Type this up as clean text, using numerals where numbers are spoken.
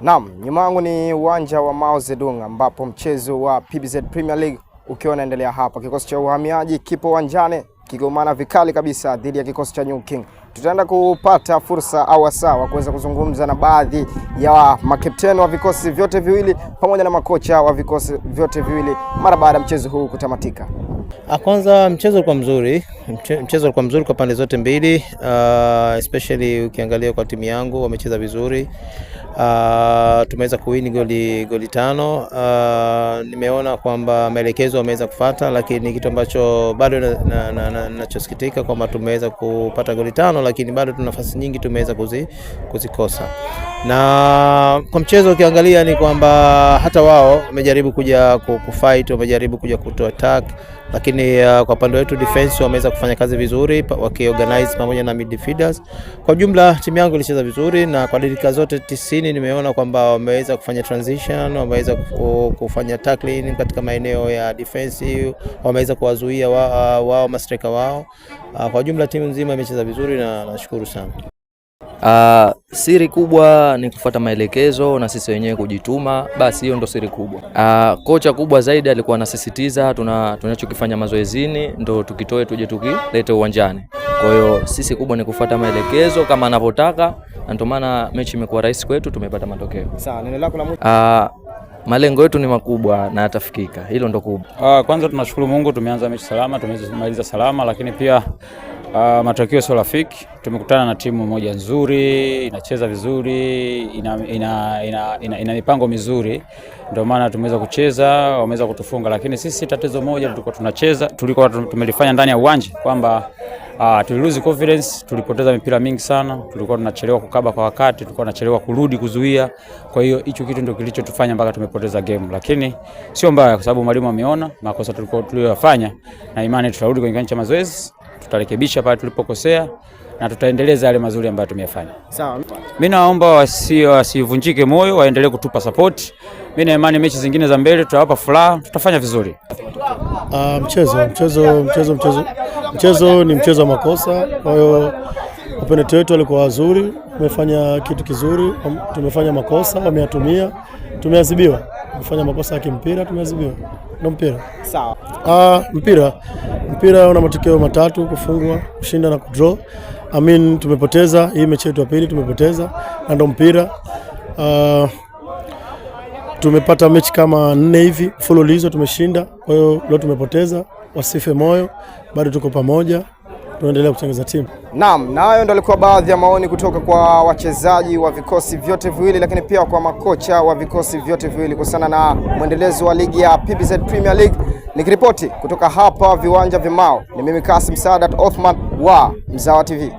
Naam, nyuma yangu ni uwanja wa Mao Zedong ambapo mchezo wa PBZ Premier League ukiwa unaendelea hapa. Kikosi cha Uhamiaji kipo uwanjani kigomana vikali kabisa dhidi ya kikosi cha New King. Tutaenda kupata fursa au wasaa wa kuweza kuzungumza na baadhi ya makapteni wa vikosi vyote viwili pamoja na makocha wa vikosi vyote viwili mara baada ya mchezo huu kutamatika. Kwanza mchezo ulikuwa mzuri. Mchezo ulikuwa mzuri kwa pande zote mbili. Especially ukiangalia kwa timu yangu wamecheza vizuri. Tumeweza kuwini goli 5. Nimeona kwamba maelekezo wameweza kufuata, lakini kitu ambacho bado ninachosikitika kwamba tumeweza kupata goli 5 lakini bado tuna nafasi nyingi tumeweza kuzikosa. Na kwa mchezo ukiangalia ni kwamba hata wao wamejaribu kuja kufight, wamejaribu kuja kuattack, lakini kwa pande wetu defense wameweza kufanya kazi vizuri wakiorganize pamoja na midfielders. Kwa jumla timu yangu ilicheza vizuri na kwa dakika zote 90 nimeona kwamba wameweza kufanya transition, wameweza kufanya tackling katika maeneo ya defensive, wameweza kuwazuia wao mastrika wao. Kwa jumla timu nzima imecheza vizuri na nashukuru sana. Siri kubwa ni kufuata maelekezo na sisi wenyewe kujituma, basi hiyo ndo siri kubwa. Kocha kubwa zaidi alikuwa anasisitiza tunachokifanya mazoezini ndo tukitoe tuje tukilete uwanjani. Kwa hiyo sisi kubwa ni kufuata maelekezo kama anavyotaka, na ndio maana mechi imekuwa rahisi kwetu, tumepata matokeo. Sawa, neno lako la mwisho. Malengo yetu ni makubwa na yatafikika. Hilo ndo kubwa. Kwanza tunashukuru Mungu, tumeanza mechi salama, tumemaliza salama, lakini pia matokeo sio rafiki. Tumekutana na timu moja nzuri, inacheza vizuri, ina mipango mizuri. Ndio maana tumeweza kucheza, wameweza kutufunga, lakini sisi tatizo moja tulikuwa tumelifanya ndani ya uwanja kwamba tulilose confidence, tulipoteza mipira mingi sana, tulikuwa tunachelewa kukaba kwa wakati, tulikuwa tunachelewa kurudi kuzuia. Kwa hiyo hicho kitu ndio kilichotufanya mpaka tumepoteza game, lakini sio mbaya kwa sababu mwalimu ameona makosa tuliyofanya, na imani tutarudi kwenye kiwanja cha mazoezi, tutarekebisha pale tulipokosea na tutaendeleza yale mazuri ambayo tumeyafanya. Sawa. Mimi naomba wasivunjike moyo, waendelee kutupa support. Mimi na imani mechi zingine za mbele tutawapa furaha, tutafanya vizuri. Mchezo ni mchezo wa makosa. Kwa hiyo opponent wetu walikuwa wazuri, tumefanya kitu kizuri, tumefanya makosa, wameyatumia, tumeadhibiwa. Tumefanya makosa ya kimpira, tumeadhibiwa. Ndio mpira. Sawa. Mpira una matokeo matatu: kufungwa, kushinda na kudraw. Tumepoteza hii mechi yetu ya pili, tumepoteza, na ndio mpira. Tumepata mechi kama 4 hivi mfululizo tumeshinda. Kwa hiyo leo tumepoteza, wasife moyo, bado tuko pamoja, tunaendelea kutengeneza timu. Naam, na hayo ndio alikuwa baadhi ya maoni kutoka kwa wachezaji wa vikosi vyote viwili, lakini pia kwa makocha wa vikosi vyote viwili kuhusiana na mwendelezo wa ligi ya PBZ Premier League. Nikiripoti kutoka hapa viwanja vya Mao, ni mimi Kasim Sadat Othman wa Mzawa TV.